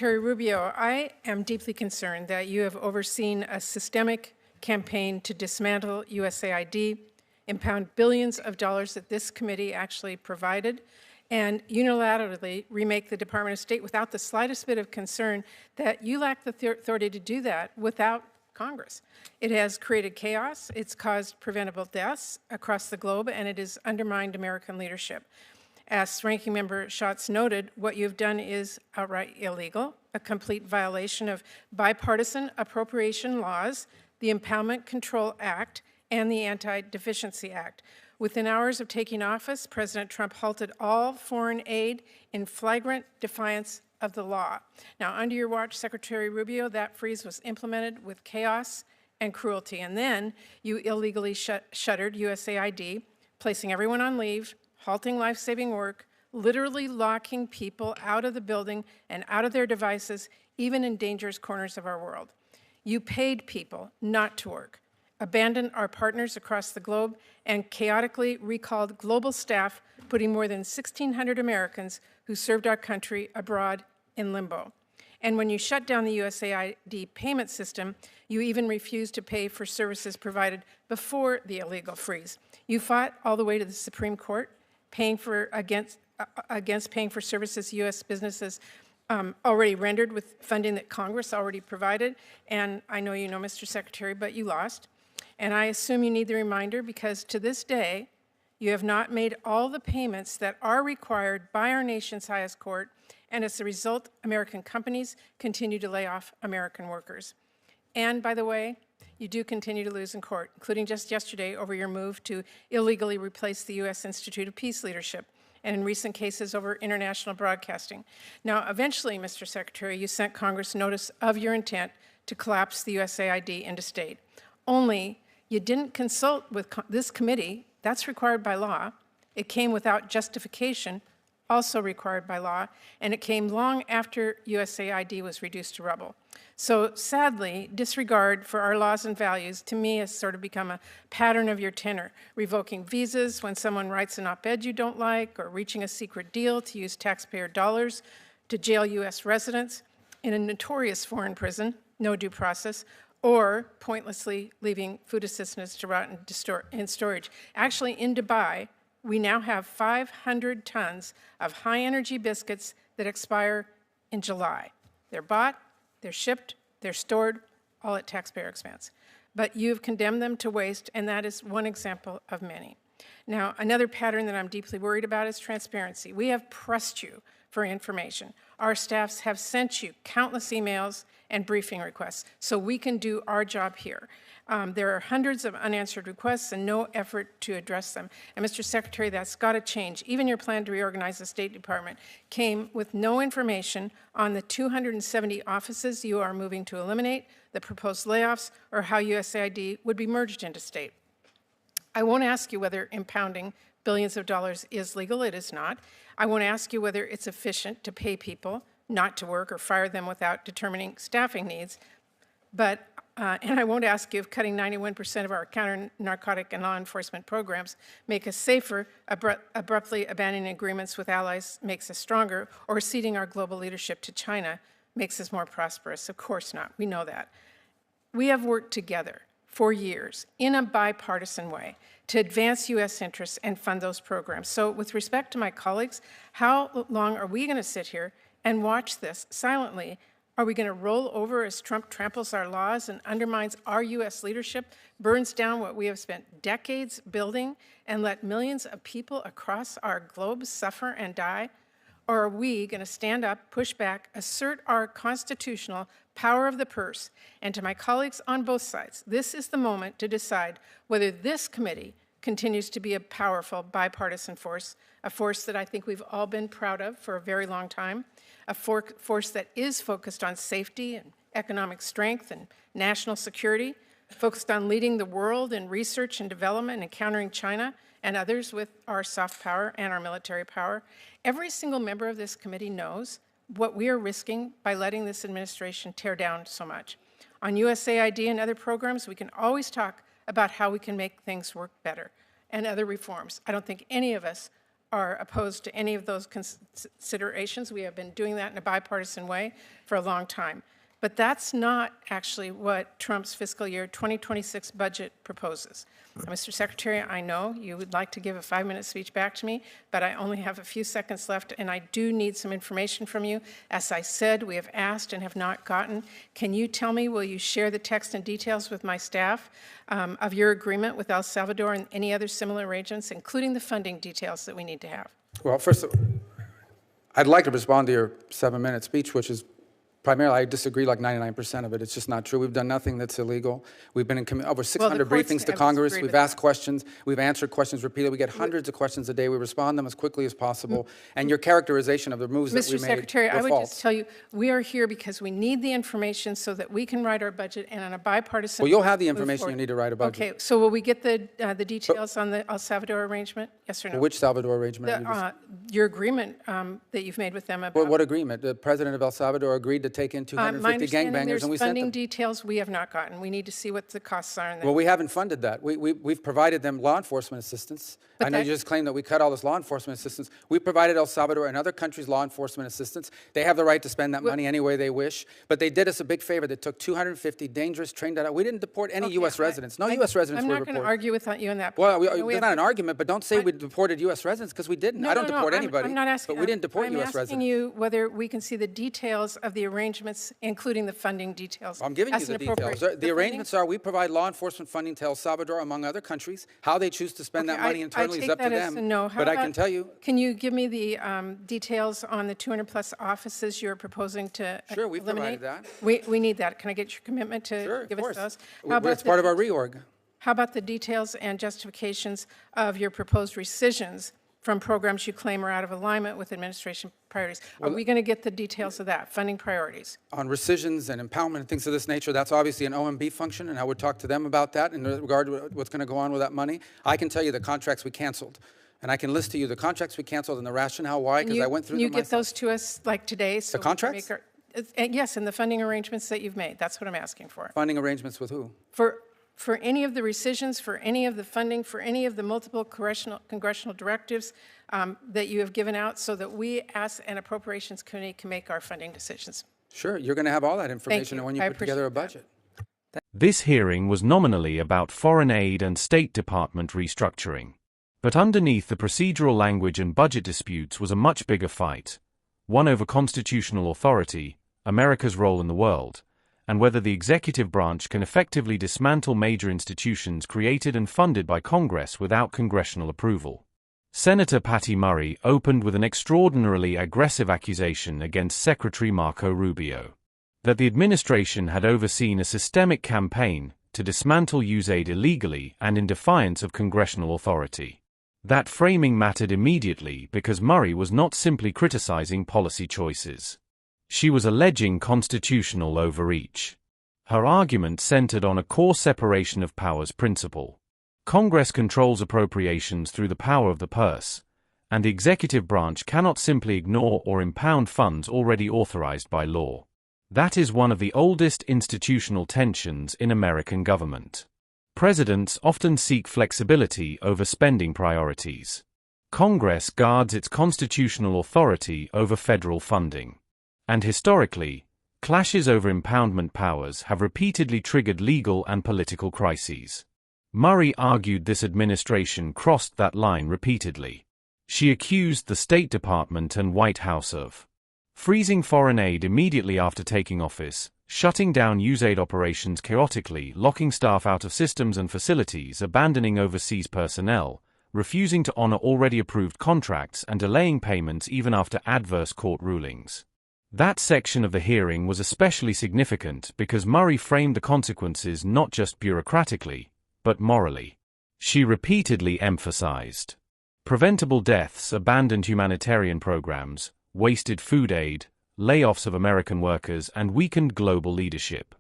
Secretary Rubio, I am deeply concerned that you have overseen a systemic campaign to dismantle USAID, impound billions of dollars that this committee actually provided, and unilaterally remake the Department of State without the slightest bit of concern that you lack the authority to do that without Congress. It has created chaos, it's caused preventable deaths across the globe, and it has undermined American leadership. As Ranking Member Schatz noted, what you've done is outright illegal, a complete violation of bipartisan appropriation laws, the Impoundment Control Act, and the Anti-Deficiency Act. Within hours of taking office, President Trump halted all foreign aid in flagrant defiance of the law. Now, under your watch, Secretary Rubio, that freeze was implemented with chaos and cruelty. And then you illegally shuttered USAID, placing everyone on leave, halting life-saving work, literally locking people out of the building and out of their devices, even in dangerous corners of our world. You paid people not to work, abandoned our partners across the globe, and chaotically recalled global staff, putting more than 1,600 Americans who served our country abroad in limbo. And when you shut down the USAID payment system, you even refused to pay for services provided before the illegal freeze. You fought all the way to the Supreme Court, against paying for services U.S. businesses already rendered with funding that Congress already provided. And I know you know, Mr. Secretary, but you lost. And I assume you need the reminder because to this day, you have not made all the payments that are required by our nation's highest court. And as a result, American companies continue to lay off American workers. And by the way, you do continue to lose in court, including just yesterday over your move to illegally replace the U.S. Institute of Peace Leadership, and in recent cases over international broadcasting. Now, eventually, Mr. Secretary, you sent Congress notice of your intent to collapse the USAID into state. Only you didn't consult with this committee. That's required by law. It came without justification, also required by law, and it came long after USAID was reduced to rubble. So sadly, disregard for our laws and values, to me, has sort of become a pattern of your tenor, revoking visas when someone writes an op-ed you don't like, or reaching a secret deal to use taxpayer dollars to jail U.S. residents in a notorious foreign prison, no due process, or pointlessly leaving food assistance to rot in storage. Actually, in Dubai, we now have 500 tons of high-energy biscuits that expire in July. They're bought, they're shipped, they're stored, all at taxpayer expense. But you've condemned them to waste, and that is one example of many. Now, another pattern that I'm deeply worried about is transparency. We have pressed you for information. Our staffs have sent you countless emails and briefing requests so we can do our job here. There are hundreds of unanswered requests and no effort to address them. And Mr. Secretary, that's got to change. Even your plan to reorganize the State Department came with no information on the 270 offices you are moving to eliminate, the proposed layoffs, or how USAID would be merged into state. I won't ask you whether impounding billions of dollars is legal. It is not. I won't ask you whether it's efficient to pay people not to work or fire them without determining staffing needs. But and I won't ask you if cutting 91% of our counter-narcotic and law enforcement programs make us safer, abruptly abandoning agreements with allies makes us stronger, or ceding our global leadership to China makes us more prosperous. Of course not. We know that. We have worked together for years in a bipartisan way to advance U.S. interests and fund those programs. So with respect to my colleagues, how long are we going to sit here and watch this silently? Are we going to roll over as Trump tramples our laws and undermines our U.S. leadership, burns down what we have spent decades building, and let millions of people across our globe suffer and die? Or are we going to stand up, push back, assert our constitutional power of the purse? And to my colleagues on both sides, this is the moment to decide whether this committee continues to be a powerful bipartisan force, a force that I think we've all been proud of for a very long time, a force that is focused on safety and economic strength and national security, focused on leading the world in research and development and countering China and others with our soft power and our military power. Every single member of this committee knows what we are risking by letting this administration tear down so much. On USAID and other programs, we can always talk about how we can make things work better and other reforms. I don't think any of us are opposed to any of those considerations. We have been doing that in a bipartisan way for a long time. But that's not actually what Trump's fiscal year 2026 budget proposes. Mr. Secretary, I know you would like to give a 5-minute speech back to me, but I only have a few seconds left, and I do need some information from you. As I said, we have asked and have not gotten. Can you tell me, will you share the text and details with my staff of your agreement with El Salvador and any other similar arrangements, including the funding details that we need to have? Well, first, I'd like to respond to your 7-minute speech, which is primarily, I disagree like 99% of it. It's just not true. We've done nothing that's illegal. We've been in over 600 briefings to Congress. We've asked questions. We've answered questions repeatedly. We get hundreds of questions a day. We respond them as quickly as possible. And your characterization of the moves that we made Mr. Secretary, I would false. just tell you, we are here because we need the information so that we can write our budget and on a bipartisan. Well, you'll have the information you need to write a budget. Okay, so will we get the details on the El Salvador arrangement? Yes or no? Which Salvador arrangement? Your agreement that you've made with them about. What agreement? The president of El Salvador agreed to take in 250 gangbangers, and we sent them. Funding details we have not gotten. We need to see what the costs are. Well, we haven't funded that. We've provided them law enforcement assistance. I know you just claimed that we cut all this law enforcement assistance. We provided El Salvador and other countries law enforcement assistance. They have the right to spend that money any way they wish. But they did us a big favor. They took 250 dangerous, trained out. We didn't deport any U.S. residents. No U.S. residents were reported. I'm not going to argue with you on that. Well, it's not an argument, but don't say we deported U.S. residents, because we didn't. I don't deport anybody. I'm not asking. But we didn't deport U.S. residents. I'm asking you whether we can see the details of the arrangements, including the funding details. I'm giving you the details. The arrangements are we provide law enforcement funding to El Salvador, among other countries. How they choose to spend that money internally is up to them. But I can tell you. Can you give me the details on the 200-plus offices you're proposing to eliminate? Sure, we've provided that. We need that. Can I get your commitment to give us those? It's part of our reorg. How about the details and justifications of your proposed rescissions from programs you claim are out of alignment with administration priorities? Are we going to get the details of that, funding priorities? On rescissions and impoundment and things of this nature, that's obviously an OMB function, and I would talk to them about that in regard to what's going to go on with that money. I can tell you the contracts we canceled. And I can list to you the contracts we canceled and the rationale why, because I went through them myself. Can you get those to us, like today? So the contracts? Yes, and the funding arrangements that you've made. That's what I'm asking for. Funding arrangements with who? For any of the rescissions, for any of the funding, for any of the multiple congressional directives that you have given out, so that we, as an appropriations committee, can make our funding decisions. Sure, you're going to have all that information when you put together a budget. This hearing was nominally about foreign aid and State Department restructuring. But underneath the procedural language and budget disputes was a much bigger fight, one over constitutional authority, America's role in the world, and whether the executive branch can effectively dismantle major institutions created and funded by Congress without congressional approval. Senator Patty Murray opened with an extraordinarily aggressive accusation against Secretary Marco Rubio, that the administration had overseen a systemic campaign to dismantle USAID illegally and in defiance of congressional authority. That framing mattered immediately because Murray was not simply criticizing policy choices. She was alleging constitutional overreach. Her argument centered on a core separation of powers principle. Congress controls appropriations through the power of the purse, and the executive branch cannot simply ignore or impound funds already authorized by law. That is one of the oldest institutional tensions in American government. Presidents often seek flexibility over spending priorities. Congress guards its constitutional authority over federal funding. And historically, clashes over impoundment powers have repeatedly triggered legal and political crises. Murray argued this administration crossed that line repeatedly. She accused the State Department and White House of freezing foreign aid immediately after taking office, shutting down USAID operations chaotically, locking staff out of systems and facilities, abandoning overseas personnel, refusing to honor already approved contracts, and delaying payments even after adverse court rulings. That section of the hearing was especially significant because Murray framed the consequences not just bureaucratically, but morally. She repeatedly emphasized preventable deaths, abandoned humanitarian programs, wasted food aid, layoffs of American workers, and weakened global leadership.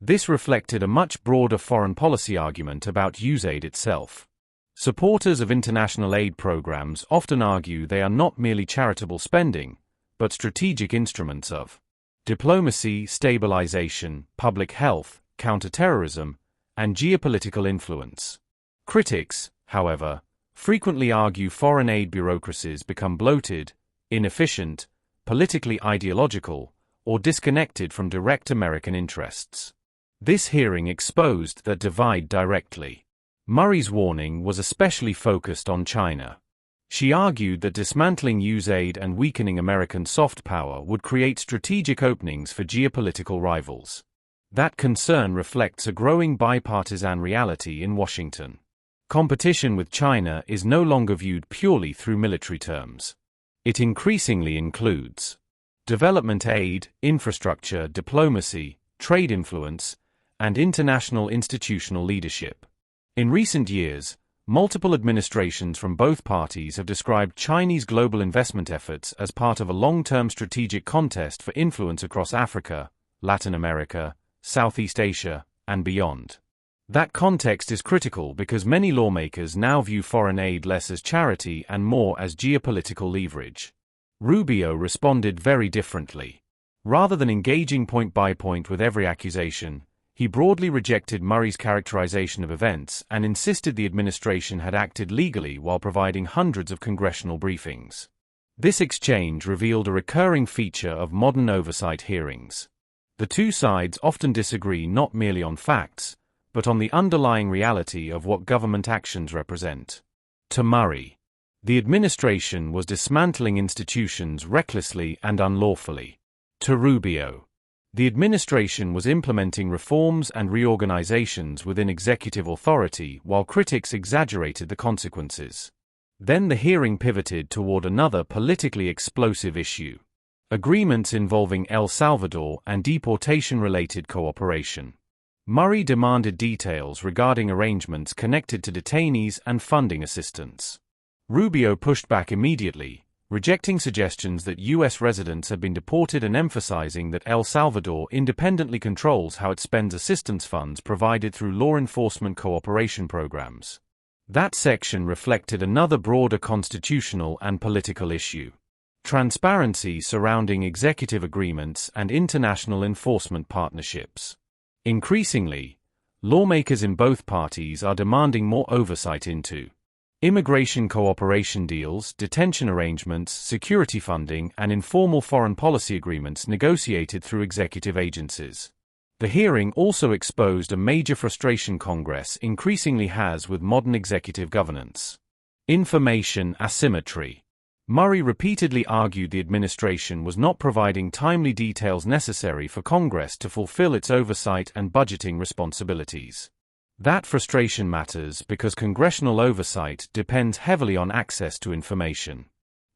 This reflected a much broader foreign policy argument about USAID itself. Supporters of international aid programs often argue they are not merely charitable spending, but strategic instruments of diplomacy, stabilization, public health, counterterrorism, and geopolitical influence. Critics, however, frequently argue foreign aid bureaucracies become bloated, inefficient, politically ideological, or disconnected from direct American interests. This hearing exposed that divide directly. Murray's warning was especially focused on China. She argued that dismantling USAID and weakening American soft power would create strategic openings for geopolitical rivals. That concern reflects a growing bipartisan reality in Washington. Competition with China is no longer viewed purely through military terms. It increasingly includes development aid, infrastructure, diplomacy, trade influence, and international institutional leadership. In recent years, multiple administrations from both parties have described Chinese global investment efforts as part of a long-term strategic contest for influence across Africa, Latin America, Southeast Asia, and beyond. That context is critical because many lawmakers now view foreign aid less as charity and more as geopolitical leverage. Rubio responded very differently. Rather than engaging point by point with every accusation, he broadly rejected Murray's characterization of events and insisted the administration had acted legally while providing hundreds of congressional briefings. This exchange revealed a recurring feature of modern oversight hearings. The two sides often disagree not merely on facts, but on the underlying reality of what government actions represent. To Murray, the administration was dismantling institutions recklessly and unlawfully. To Rubio, the administration was implementing reforms and reorganizations within executive authority while critics exaggerated the consequences. Then the hearing pivoted toward another politically explosive issue: agreements involving El Salvador and deportation-related cooperation. Murray demanded details regarding arrangements connected to detainees and funding assistance. Rubio pushed back immediately, rejecting suggestions that U.S. residents had been deported and emphasizing that El Salvador independently controls how it spends assistance funds provided through law enforcement cooperation programs. That section reflected another broader constitutional and political issue: transparency surrounding executive agreements and international enforcement partnerships. Increasingly, lawmakers in both parties are demanding more oversight into immigration cooperation deals, detention arrangements, security funding, and informal foreign policy agreements negotiated through executive agencies. The hearing also exposed a major frustration Congress increasingly has with modern executive governance: information asymmetry. Murray repeatedly argued the administration was not providing timely details necessary for Congress to fulfill its oversight and budgeting responsibilities. That frustration matters because congressional oversight depends heavily on access to information.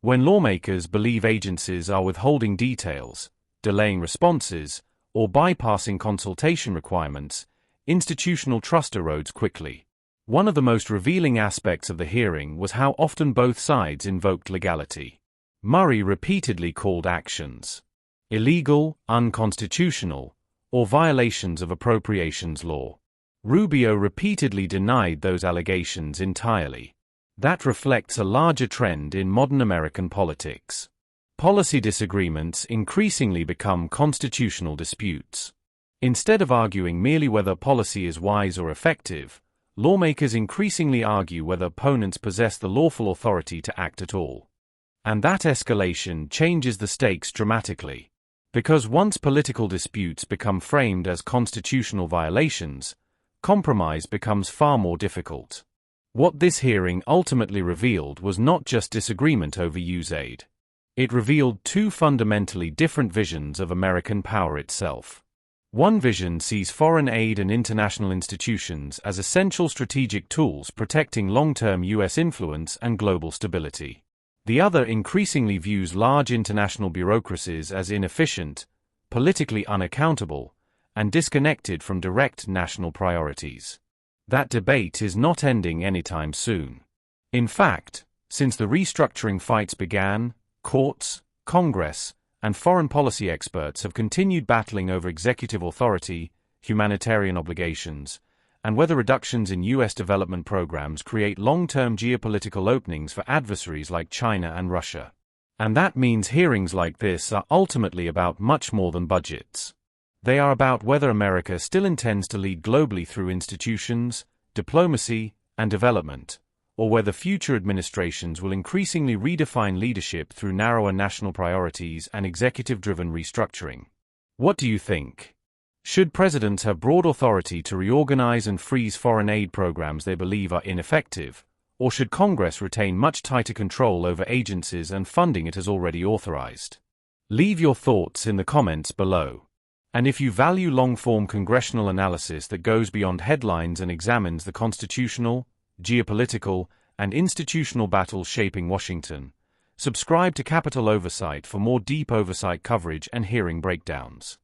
When lawmakers believe agencies are withholding details, delaying responses, or bypassing consultation requirements, institutional trust erodes quickly. One of the most revealing aspects of the hearing was how often both sides invoked legality. Murray repeatedly called actions illegal, unconstitutional, or violations of appropriations law. Rubio repeatedly denied those allegations entirely. That reflects a larger trend in modern American politics. Policy disagreements increasingly become constitutional disputes. Instead of arguing merely whether policy is wise or effective, lawmakers increasingly argue whether opponents possess the lawful authority to act at all. And that escalation changes the stakes dramatically. Because once political disputes become framed as constitutional violations, compromise becomes far more difficult. What this hearing ultimately revealed was not just disagreement over USAID. It revealed two fundamentally different visions of American power itself. One vision sees foreign aid and international institutions as essential strategic tools protecting long-term U.S. influence and global stability. The other increasingly views large international bureaucracies as inefficient, politically unaccountable, and disconnected from direct national priorities. That debate is not ending anytime soon. In fact, since the restructuring fights began, courts, Congress, and foreign policy experts have continued battling over executive authority, humanitarian obligations, and whether reductions in U.S. development programs create long-term geopolitical openings for adversaries like China and Russia. And that means hearings like this are ultimately about much more than budgets. They are about whether America still intends to lead globally through institutions, diplomacy, and development, or whether future administrations will increasingly redefine leadership through narrower national priorities and executive-driven restructuring. What do you think? Should presidents have broad authority to reorganize and freeze foreign aid programs they believe are ineffective, or should Congress retain much tighter control over agencies and funding it has already authorized? Leave your thoughts in the comments below. And if you value long-form congressional analysis that goes beyond headlines and examines the constitutional, geopolitical, and institutional battles shaping Washington, subscribe to Capitol Oversight for more deep oversight coverage and hearing breakdowns.